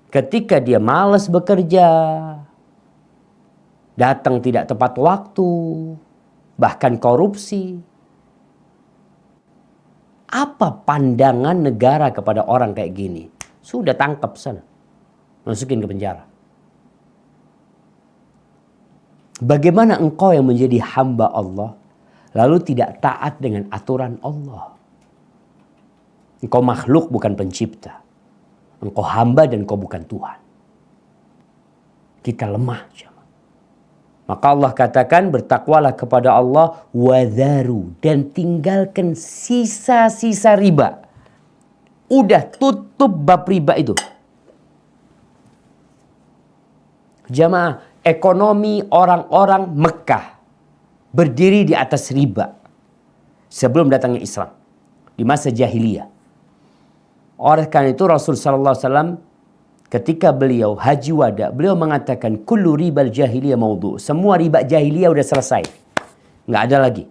Ketika dia malas bekerja, datang tidak tepat waktu, bahkan korupsi. Apa pandangan negara kepada orang kayak gini? Sudah tangkap sana. Masukin ke penjara. Bagaimana engkau yang menjadi hamba Allah, lalu tidak taat dengan aturan Allah? Engkau makhluk bukan pencipta. Engkau hamba dan engkau bukan Tuhan. Kita lemah. Maka Allah katakan bertakwalah kepada Allah wadharu, dan tinggalkan sisa-sisa riba. Udah tutup bab riba itu. Jamaah, ekonomi orang-orang Mekah berdiri di atas riba sebelum datangnya Islam di masa jahiliyah. Oleh karena itu Rasul sallallahu alaihi wasallam ketika beliau haji wada, beliau mengatakan kullu ribal jahiliyah maudhu. Semua riba jahiliyah udah selesai. Nggak ada lagi.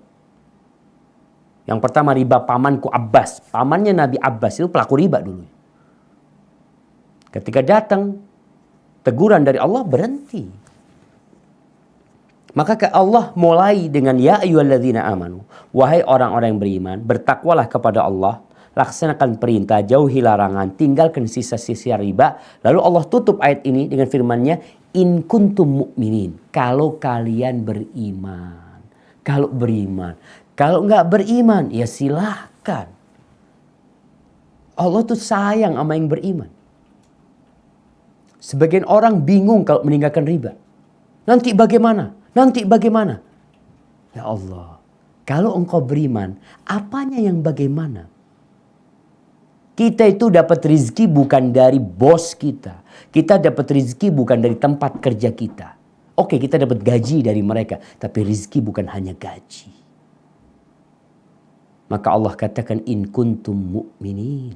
Yang pertama riba pamanku Abbas. Pamannya Nabi Abbas itu pelaku riba dulu. Ketika datang teguran dari Allah, berhenti. Maka Allah mulai dengan ya ayyuhalladzina amanu. Wahai orang-orang yang beriman, bertakwalah kepada Allah, laksanakan perintah, jauhi larangan, tinggalkan sisa-sisa riba. Lalu Allah tutup ayat ini dengan firman-Nya, in kuntum mu'minin. Kalau kalian beriman. Kalau beriman. Kalau enggak beriman, ya silahkan. Allah tuh sayang sama yang beriman. Sebagian orang bingung kalau meninggalkan riba. Nanti bagaimana? Nanti bagaimana? Ya Allah, kalau engkau beriman, apanya yang bagaimana? Kita itu dapat rizki bukan dari bos kita. Kita dapat rizki bukan dari tempat kerja kita. Oke, kita dapat gaji dari mereka. Tapi rizki bukan hanya gaji. Maka Allah katakan in kuntum mu'minin.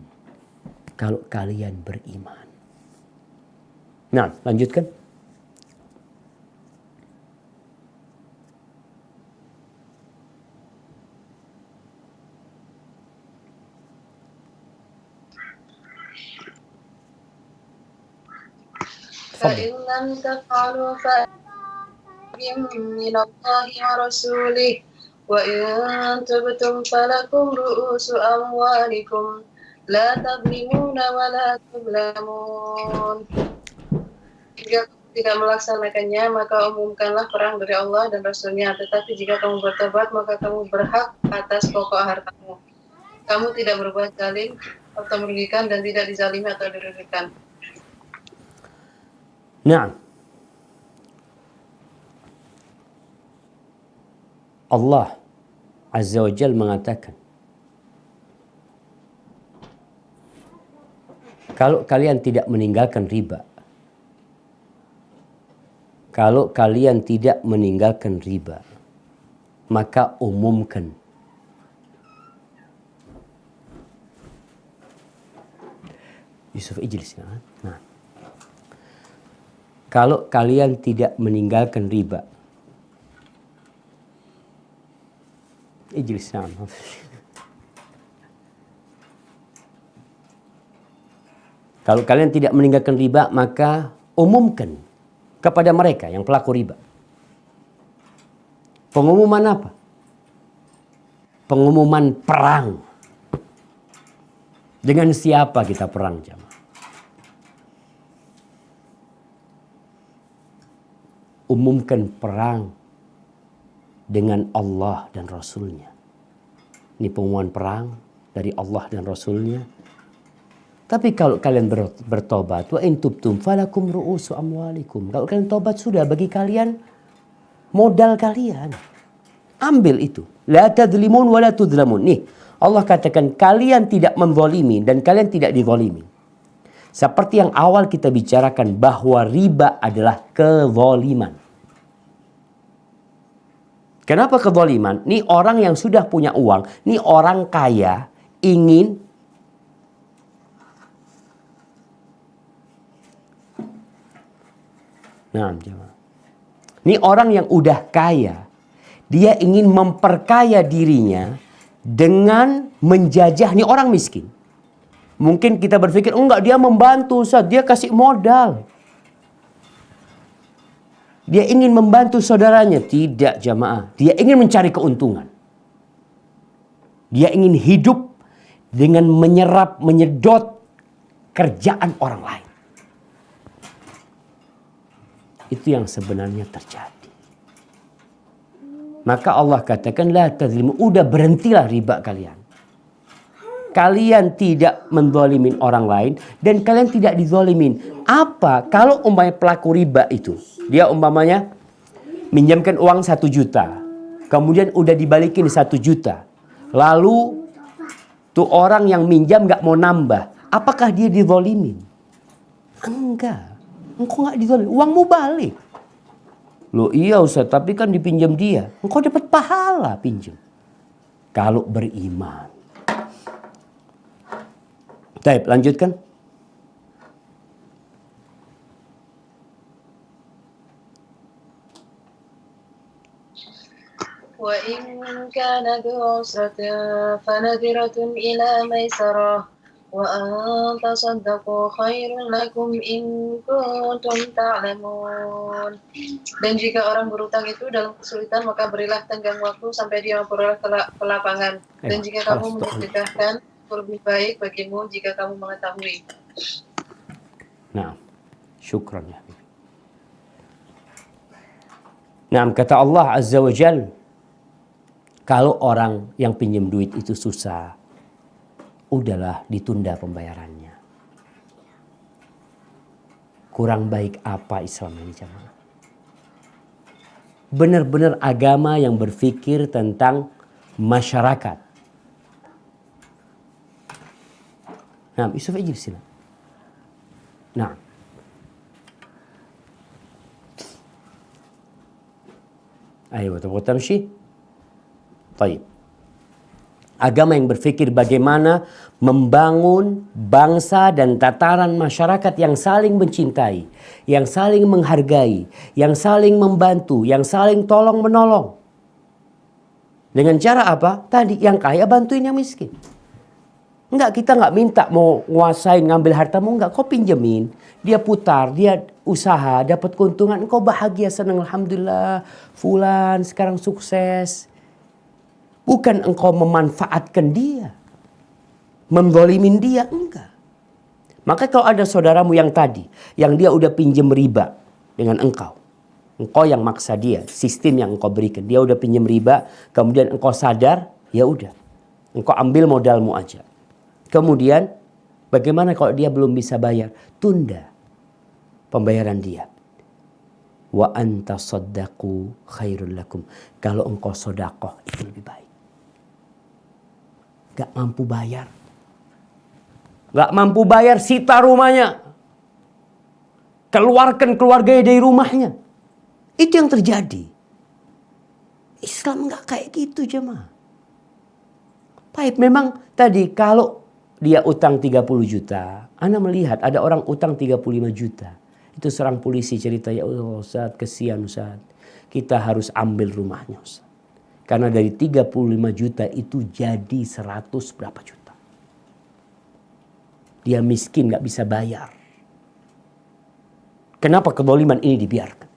Kalau kalian beriman. Nah, lanjutkan. فإن لم تفعلوا فأذن من الله ورسوله وإن تبتم فلكم رؤوس أموالكم لا تظلمون ولا تظلمون. Jika kamu tidak melaksanakannya, maka umumkanlah perang dari Allah dan Rasul-Nya. Tetapi jika kamu bertobat, maka kamu berhak atas pokok hartamu. Kamu tidak berbuat zalim atau merugikan dan tidak dizalimi atau dirugikan. Nah, Allah Azza wa Jal mengatakan, kalau kalian tidak meninggalkan riba, kalau kalian tidak meninggalkan riba, maka umumkan. Yusuf ijlis. Nah, kalau kalian tidak meninggalkan riba, ijlis. Kalau kalian tidak meninggalkan riba, maka umumkan kepada mereka yang pelaku riba. Pengumuman apa? Pengumuman perang. Dengan siapa kita perang, jamaah? Umumkan perang dengan Allah dan Rasul-Nya. Ini pengumuman perang dari Allah dan Rasul-Nya. Tapi kalau kalian bertobat, wa in tubtum falakum ru'usu amwalikum. Kalau kalian tobat, sudah bagi kalian modal kalian. Ambil itu. La tadzlimun wa la tudzlamun. Nih, Allah katakan kalian tidak menzalimi dan kalian tidak dizalimi. Seperti yang awal kita bicarakan bahwa riba adalah kezaliman. Kenapa kezaliman? Nih orang yang sudah punya uang, nih orang kaya ingin Ini orang yang udah kaya, dia ingin memperkaya dirinya dengan menjajah nih orang miskin. Mungkin kita berpikir, enggak, dia membantu Ustaz, dia kasih modal. Dia ingin membantu saudaranya. Tidak, jamaah. Dia ingin mencari keuntungan. Dia ingin hidup dengan menyerap, menyedot kerjaan orang lain. Itu yang sebenarnya terjadi. Maka Allah katakan, la tadzlimu, udah berhentilah riba kalian. Kalian tidak menzalimin orang lain dan kalian tidak dizalimin. Apa? Kalau umpamanya pelaku riba itu, dia umpamanya minjamkan uang 1 juta. Kemudian udah dibalikin 1 juta. Lalu tuh orang yang minjam gak mau nambah. Apakah dia dizalimin? Enggak. Engkau gak dizalimin. Uangmu balik. Loh iya Ustaz, tapi kan dipinjam dia. Engkau dapat pahala pinjam. Kalau beriman. Baik, lanjutkan. Wa in kana dhu usratin fanadhiratun ila maisarah wa an tasaddaqu khairun lakum in kuntum ta'lamun. Dan jika orang berutang itu dalam kesulitan, maka berilah tenggang waktu sampai dia memperoleh kelapangan. Dan jika kamu menyedekahkan, lebih baik bagimu jika kamu mengetahui. Nah, syukran ya. Nah, kata Allah Azza wa Jal, kalau orang yang pinjam duit itu susah, udahlah ditunda pembayarannya. Kurang baik apa Islam ini jemaah? Benar-benar agama yang berpikir tentang masyarakat. Nah, Yusuf ijib sila. Nah. Ayo, tebuk tamshi. Baik. Agama yang berpikir bagaimana membangun bangsa dan tataran masyarakat yang saling mencintai, yang saling menghargai, yang saling membantu, yang saling tolong menolong. Dengan cara apa? Tadi yang kaya bantuin yang miskin. Enggak, kita enggak minta mau nguasain ngambil hartamu, enggak. Kau pinjemin, dia putar, dia usaha, dapat keuntungan, engkau bahagia, senang, alhamdulillah, fulan sekarang sukses. Bukan engkau memanfaatkan dia, menzalimin dia, enggak. Maka kalau ada saudaramu yang tadi, yang dia udah pinjem riba dengan engkau yang maksa dia, sistem yang engkau berikan, dia udah pinjem riba, kemudian engkau sadar, ya udah, engkau ambil modalmu aja. Kemudian bagaimana kalau dia belum bisa bayar? Tunda pembayaran dia. Wa anta saddaqu khairul lakum. Kalau engkau sedekah itu lebih baik. Gak mampu bayar. Gak mampu bayar, sita rumahnya. Keluarkan keluarganya dari rumahnya. Itu yang terjadi. Islam gak kayak gitu jemaah. Baik, memang tadi kalau dia utang 30 juta. Ana melihat ada orang utang 35 juta. Itu seorang polisi cerita, ya Allah Ustaz, kesian Ustaz. Kita harus ambil rumahnya Ustaz. Karena dari 35 juta itu jadi 100 berapa juta. Dia miskin gak bisa bayar. Kenapa kezaliman ini dibiarkan?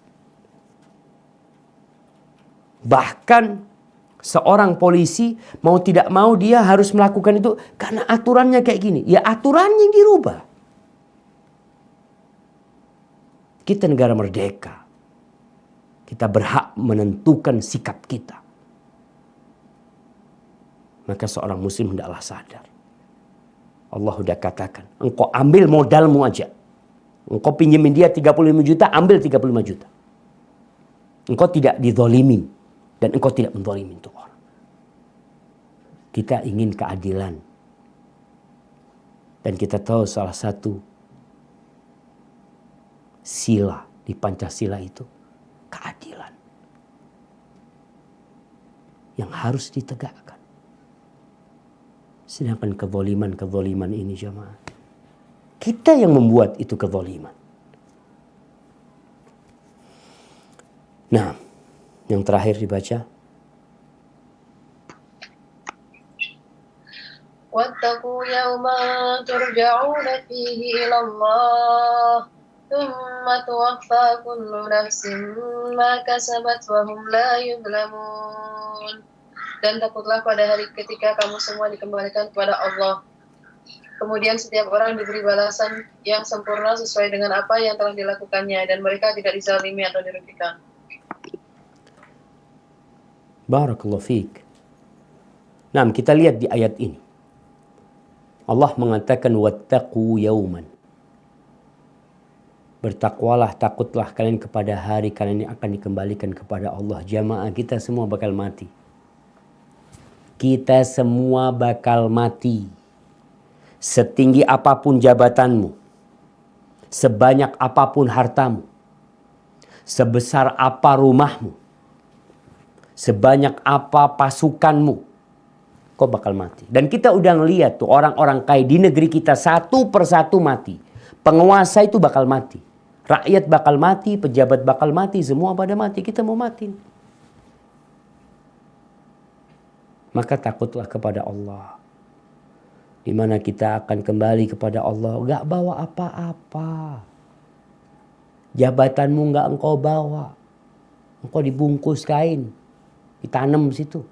Bahkan seorang polisi mau tidak mau dia harus melakukan itu karena aturannya kayak gini. Ya aturannya yang dirubah. Kita negara merdeka. Kita berhak menentukan sikap kita. Maka seorang muslim hendaklah sadar. Allah sudah katakan, engkau ambil modalmu aja. Engkau pinjemin dia 35 juta, ambil 35 juta. Engkau tidak dizalimin. Dan engkau tidak menzalimin itu orang. Kita ingin keadilan. Dan kita tahu salah satu sila di Pancasila itu keadilan. Yang harus ditegakkan. Sedangkan kezaliman ini jemaah. Kita yang membuat itu kezaliman. Nah, yang terakhir dibaca. Wattaqu yawman turja'una fihi ila Allah, thumma tuwaffa kullu nafsin ma kasabat wa hum la yuzlamun. Dan takutlah pada hari ketika kamu semua dikembalikan kepada Allah. Kemudian setiap orang diberi balasan yang sempurna sesuai dengan apa yang telah dilakukannya, dan mereka tidak dizalimi atau dirugikan. Barakallahu fiik. Nah, kita lihat di ayat ini. Allah mengatakan wattaqu yauman. Bertakwalah, takutlah kalian kepada hari kalian yang akan dikembalikan kepada Allah. Jamaah, kita semua bakal mati. Kita semua bakal mati. Setinggi apapun jabatanmu, sebanyak apapun hartamu, sebesar apa rumahmu, sebanyak apa pasukanmu, kau bakal mati. Dan kita udah ngeliat tuh orang-orang kaya di negeri kita satu persatu mati. Penguasa itu bakal mati. Rakyat bakal mati, pejabat bakal mati, semua pada mati. Kita mau mati. Maka takutlah kepada Allah. Di mana kita akan kembali kepada Allah. Gak bawa apa-apa. Jabatanmu gak engkau bawa. Engkau dibungkus kain. Ditanam situ.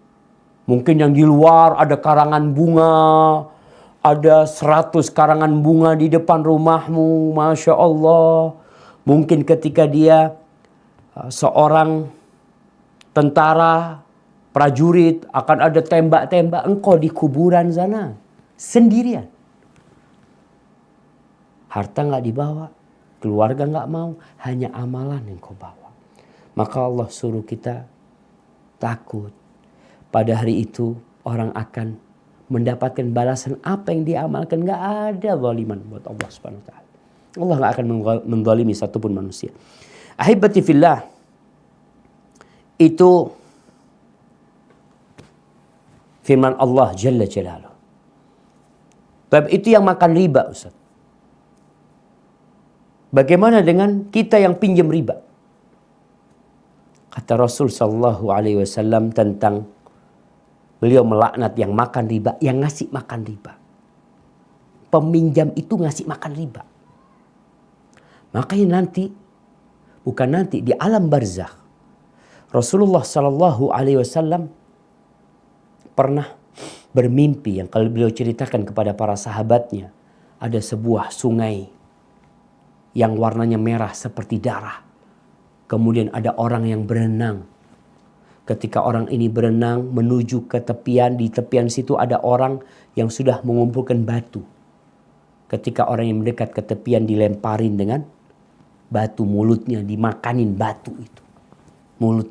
Mungkin yang di luar ada karangan bunga. Ada 100 karangan bunga di depan rumahmu. Masya Allah. Mungkin ketika dia seorang tentara, prajurit, akan ada tembak-tembak. Engkau di kuburan sana. Sendirian. Harta gak dibawa. Keluarga gak mau. Hanya amalan yang kau bawa. Maka Allah suruh kita takut. Pada hari itu orang akan mendapatkan balasan apa yang dia amalkan. Gak ada zaliman buat Allah Subhanahu wa ta'ala. Allah gak akan menzalimi satupun manusia. Ahibati fillah. Itu firman Allah Jalla Jalaluh. Tapi itu yang makan riba, Ustaz. Bagaimana dengan kita yang pinjam riba? Kata Rasul sallallahu alaihi wasallam tentang beliau melaknat yang makan riba, yang ngasih makan riba. Peminjam itu ngasih makan riba. Makanya nanti, bukan nanti, di alam barzakh, Rasulullah sallallahu alaihi wasallam pernah bermimpi yang kalau beliau ceritakan kepada para sahabatnya, ada sebuah sungai yang warnanya merah seperti darah. Kemudian ada orang yang berenang. Ketika orang ini berenang menuju ke tepian, di tepian situ ada orang yang sudah mengumpulkan batu. Ketika orang yang mendekat ke tepian dilemparin dengan batu, mulutnya dimakanin batu itu. Mulut.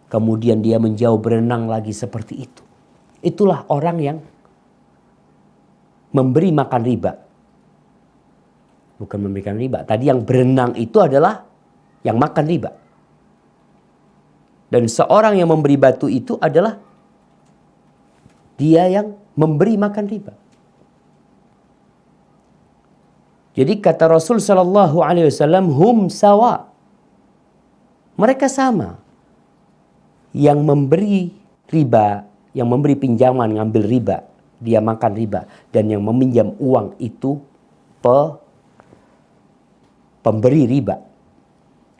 Kemudian dia menjauh berenang lagi seperti itu. Itulah orang yang memberi makan riba. Bukan memberikan riba. Tadi yang berenang itu adalah yang makan riba. Dan seorang yang memberi batu itu adalah dia yang memberi makan riba. Jadi kata Rasul sallallahu alaihi wasallam, hum sawa. Mereka sama. Yang memberi riba, yang memberi pinjaman ngambil riba, dia makan riba. Dan yang meminjam uang itu pemberi riba.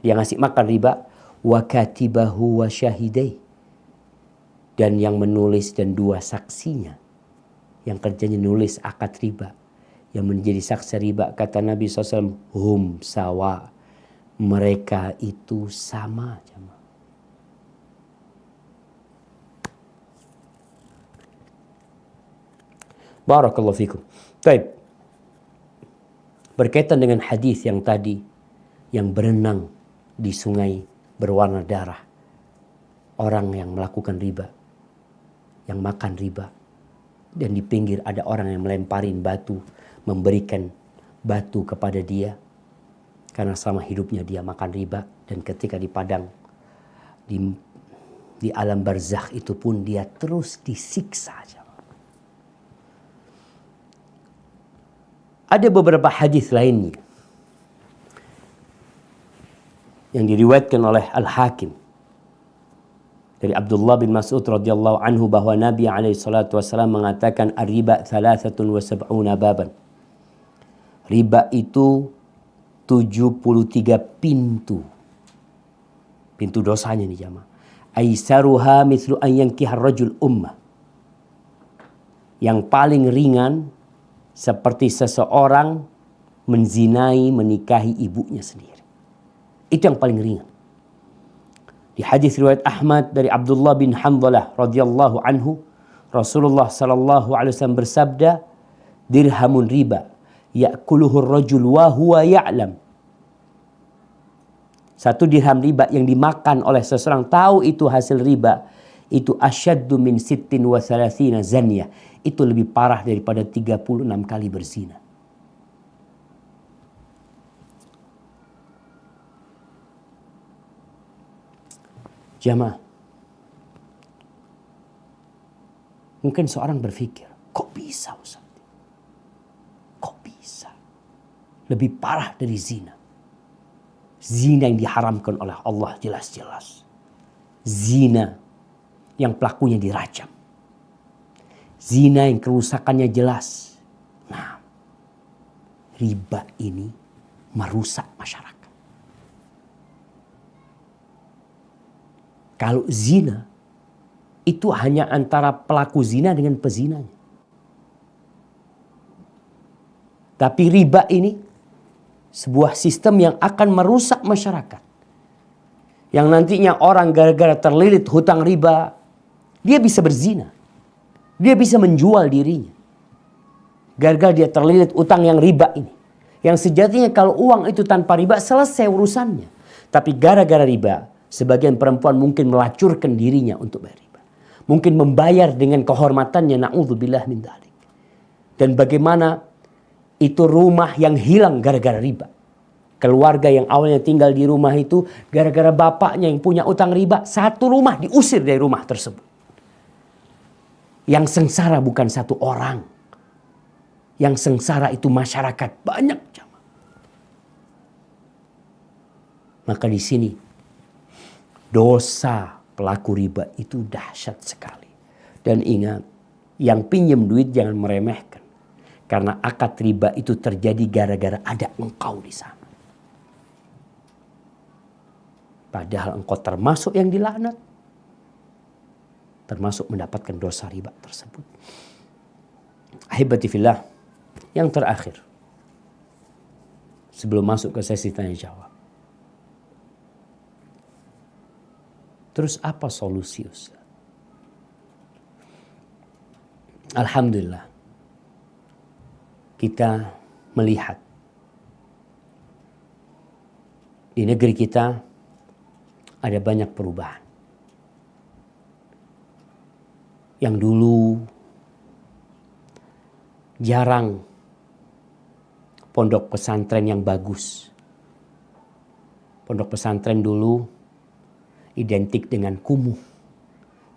Dia ngasih makan riba. Wa katibahu wa syahidai. Dan yang menulis dan dua saksinya. Yang kerjanya nulis akad riba. Yang menjadi saksi riba. Kata Nabi SAW, hum sawa. Mereka itu sama. Barakallahu fikum. Baik. Berkaitan dengan hadis yang tadi, yang berenang di sungai berwarna darah. Orang yang melakukan riba, yang makan riba. Dan di pinggir ada orang yang melemparin batu, memberikan batu kepada dia. Karena selama hidupnya dia makan riba. Dan ketika di padang, di alam barzakh itu pun dia terus disiksa. Ada beberapa hadis lainnya yang diriwayatkan oleh Al-Hakim dari Abdullah bin Mas'ud radhiyallahu anhu bahwa Nabi alaihi salatu wasallam mengatakan ar-riba 73 baban. Riba itu 73 pintu. Pintu dosanya nih jamaah. Aisaruha mithlu an yankihar rajul ummah. Yang paling ringan seperti seseorang menzinai, menikahi ibunya sendiri. Itu yang paling ringan. Di hadis riwayat Ahmad dari Abdullah bin Hanzalah radhiyallahu anhu, Rasulullah sallallahu alaihi wasallam bersabda, dirhamun riba ya'kuluhu ar-rajul wa huwa ya'lam. Satu dirham riba yang dimakan oleh seseorang tahu itu hasil riba, itu asyaddu min 36 zanyah. Itu lebih parah daripada 36 kali berzina. Jamaah, mungkin seorang berpikir, kok bisa Ustaz? Kok bisa? Lebih parah dari zina. Zina yang diharamkan oleh Allah jelas-jelas. Zina yang pelakunya dirajam. Zina yang kerusakannya jelas. Nah, riba ini merusak masyarakat. Kalau zina, itu hanya antara pelaku zina dengan pezinanya. Tapi riba ini sebuah sistem yang akan merusak masyarakat. Yang nantinya orang gara-gara terlilit hutang riba, dia bisa berzina. Dia bisa menjual dirinya. Gara-gara dia terlilit utang yang riba ini. Yang sejatinya kalau uang itu tanpa riba selesai urusannya. Tapi gara-gara riba, sebagian perempuan mungkin melacurkan dirinya untuk bayar riba. Mungkin membayar dengan kehormatannya, na'udzubillah min dzalik. Dan bagaimana itu rumah yang hilang gara-gara riba. Keluarga yang awalnya tinggal di rumah itu gara-gara bapaknya yang punya utang riba, satu rumah diusir dari rumah tersebut. Yang sengsara bukan satu orang. Yang sengsara itu masyarakat banyak. Maka di sini dosa pelaku riba itu dahsyat sekali. Dan ingat, yang pinjam duit jangan meremehkan. Karena akad riba itu terjadi gara-gara ada engkau di sana. Padahal engkau termasuk yang dilaknat. Termasuk mendapatkan dosa riba tersebut. Ahibati fillah, yang terakhir. Sebelum masuk ke sesi tanya jawab. Terus apa solusi Ustaz? Alhamdulillah. Kita melihat di negeri kita ada banyak perubahan. Yang dulu jarang pondok pesantren yang bagus. Pondok pesantren dulu identik dengan kumuh.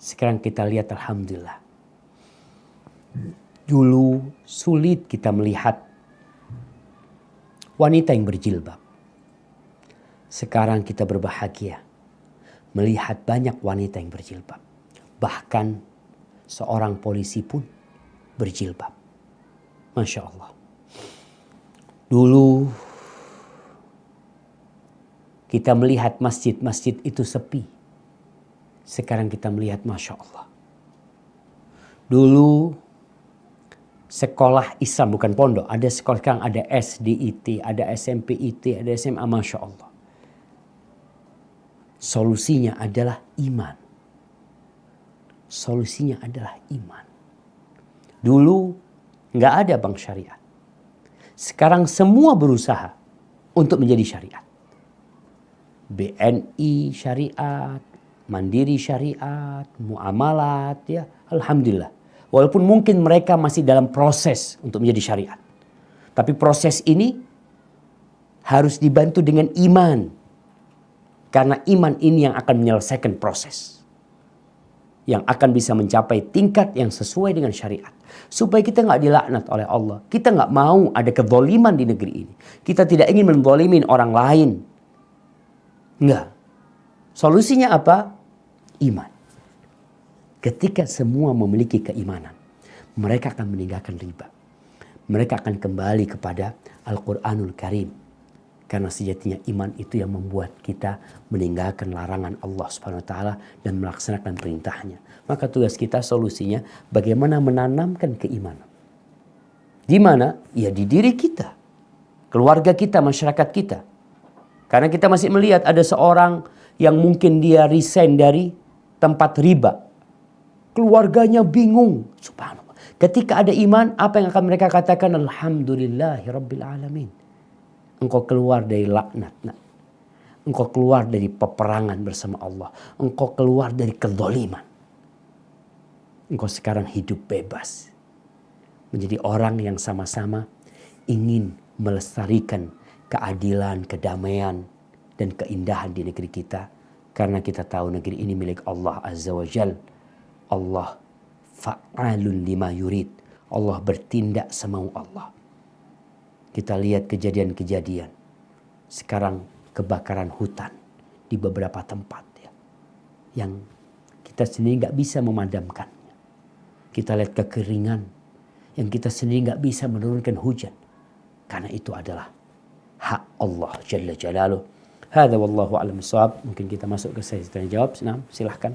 Sekarang kita lihat alhamdulillah. Dulu sulit kita melihat wanita yang berjilbab. Sekarang kita berbahagia melihat banyak wanita yang berjilbab. Bahkan seorang polisi pun berjilbab. Masya Allah. Dulu kita melihat masjid-masjid itu sepi. Sekarang kita melihat Masya Allah. Dulu sekolah Islam bukan pondok. Ada sekolah sekarang ada SDIT, ada SMPIT, ada SMA Masya Allah. Solusinya adalah iman. Solusinya adalah iman. Dulu nggak ada bank syariah. Sekarang semua berusaha untuk menjadi syariat. BNI syariat, Mandiri syariat, muamalat, ya alhamdulillah. Walaupun mungkin mereka masih dalam proses untuk menjadi syariat. Tapi proses ini harus dibantu dengan iman. Karena iman ini yang akan menyelesaikan proses. Yang akan bisa mencapai tingkat yang sesuai dengan syariat. Supaya kita nggak dilaknat oleh Allah. Kita nggak mau ada kezaliman di negeri ini. Kita tidak ingin menzalimin orang lain. Enggak. Solusinya apa? Iman. Ketika semua memiliki keimanan, mereka akan meninggalkan riba. Mereka akan kembali kepada Al-Quranul Karim. Karena sejatinya iman itu yang membuat kita meninggalkan larangan Allah Subhanahu wa taala dan melaksanakan perintahnya. Maka tugas kita solusinya bagaimana menanamkan keimanan. Di mana? Ya di diri kita. Keluarga kita, masyarakat kita. Karena kita masih melihat ada seorang yang mungkin dia resign dari tempat riba. Keluarganya bingung. Subhanallah. Ketika ada iman, apa yang akan mereka katakan? Alhamdulillahi Rabbil Alamin. Engkau keluar dari laknat. Engkau keluar dari peperangan bersama Allah. Engkau keluar dari kezaliman. Engkau sekarang hidup bebas. Menjadi orang yang sama-sama ingin melestarikan keadilan, kedamaian, dan keindahan di negeri kita Karena kita tahu negeri ini milik Allah Azza wa Jal. Allah fa'alun lima yurid. Allah bertindak semau Allah. Kita lihat kejadian-kejadian. Sekarang kebakaran hutan di beberapa tempat ya, yang kita sendiri nggak bisa memadamkannya. Kita lihat kekeringan yang kita sendiri nggak bisa menurunkan hujan. Karena itu adalah hak Allah Jalla Jalaluh. Hadza wallahu a'lam bissawab. Mungkin kita masuk ke sesi tanya jawab. Nah, silahkan.